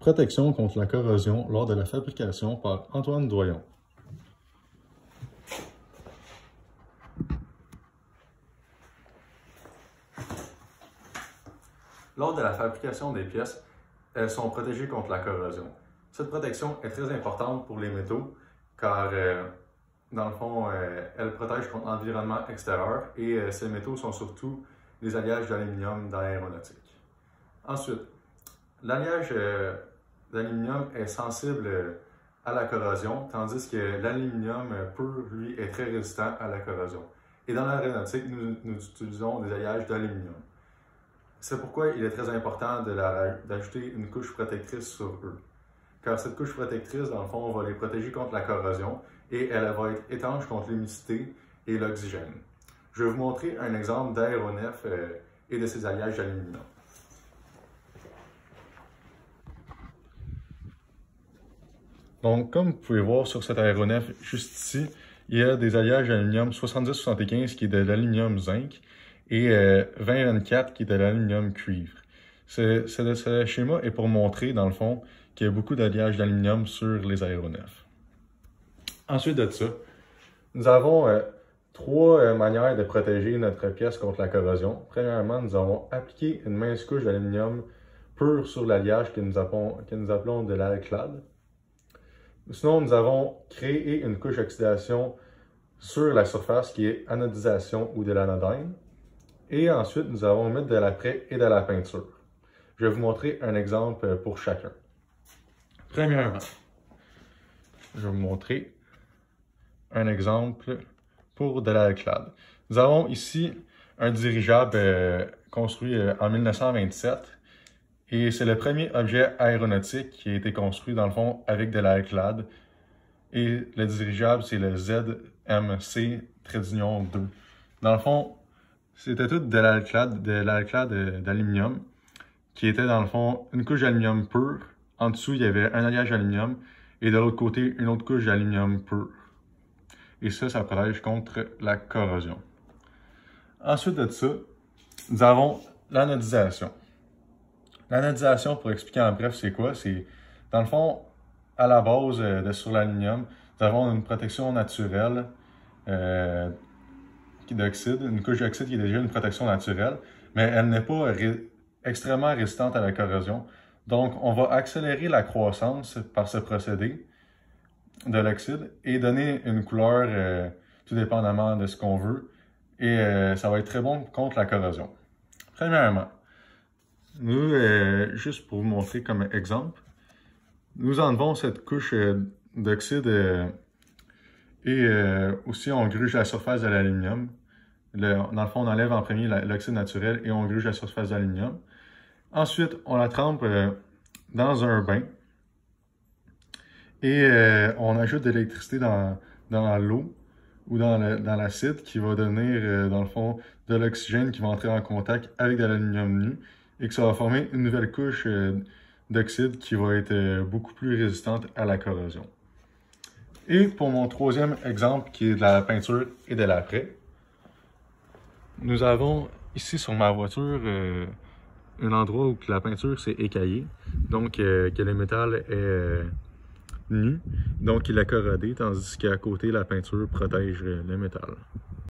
Protection contre la corrosion lors de la fabrication par Antoine Doyon. Lors de la fabrication des pièces, elles sont protégées contre la corrosion. Cette protection est très importante pour les métaux car, dans le fond, elle protège contre l'environnement extérieur et ces métaux sont surtout les alliages d'aluminium dans l'aéronautique. Ensuite, l'alliage d'aluminium est sensible à la corrosion, tandis que l'aluminium pur, lui, est très résistant à la corrosion. Et dans l'aéronautique, nous utilisons des alliages d'aluminium. C'est pourquoi il est très important d'ajouter une couche protectrice sur eux. Car cette couche protectrice, dans le fond, va les protéger contre la corrosion et elle va être étanche contre l'humidité et l'oxygène. Je vais vous montrer un exemple d'aéronef et de ses alliages d'aluminium. Donc, comme vous pouvez voir sur cet aéronef juste ici, il y a des alliages d'aluminium 70-75 qui est de l'aluminium zinc et 20-24 qui est de l'aluminium cuivre. Ce schéma est pour montrer, dans le fond, qu'il y a beaucoup d'alliages d'aluminium sur les aéronefs. Ensuite de ça, nous avons trois manières de protéger notre pièce contre la corrosion. Premièrement, nous avons appliqué une mince couche d'aluminium pur sur l'alliage que nous appelons de l'alclade. Sinon, nous avons créé une couche d'oxydation sur la surface qui est anodisation ou de l'anodyne. Et ensuite, nous allons mettre de la craie et de la peinture. Je vais vous montrer un exemple pour chacun. Premièrement, je vais vous montrer un exemple pour de l'alclade. Nous avons ici un dirigeable construit en 1927 et c'est le premier objet aéronautique qui a été construit dans le fond avec de l'alclade. Et le dirigeable, c'est le ZMC-2. Dans le fond, c'était tout de l'alclade d'aluminium qui était dans le fond une couche d'aluminium pur. En dessous, il y avait un alliage d'aluminium et de l'autre côté, une autre couche d'aluminium pur. Et ça protège contre la corrosion. Ensuite de ça, nous avons l'anodisation. L'anodisation, pour expliquer en bref, c'est quoi? C'est, dans le fond, à la base sur l'aluminium, nous avons une protection naturelle d'oxyde, une couche d'oxyde qui est déjà une protection naturelle, mais elle n'est pas extrêmement résistante à la corrosion. Donc, on va accélérer la croissance par ce procédé de l'oxyde et donner une couleur tout dépendamment de ce qu'on veut. Et ça va être très bon contre la corrosion. Premièrement, nous, juste pour vous montrer comme exemple, nous enlevons cette couche d'oxyde et aussi on gruge la surface de l'aluminium. Dans le fond, on enlève en premier l'oxyde naturel et on gruge la surface d'aluminium. Ensuite, on la trempe dans un bain et on ajoute de l'électricité dans l'eau ou dans l'acide qui va donner, dans le fond, de l'oxygène qui va entrer en contact avec de l'aluminium nu et que ça va former une nouvelle couche d'oxyde qui va être beaucoup plus résistante à la corrosion. Et pour mon troisième exemple qui est de la peinture et de la craie, nous avons ici sur ma voiture un endroit où la peinture s'est écaillée, donc que le métal est nu, donc il a corrodé, tandis qu'à côté la peinture protège le métal.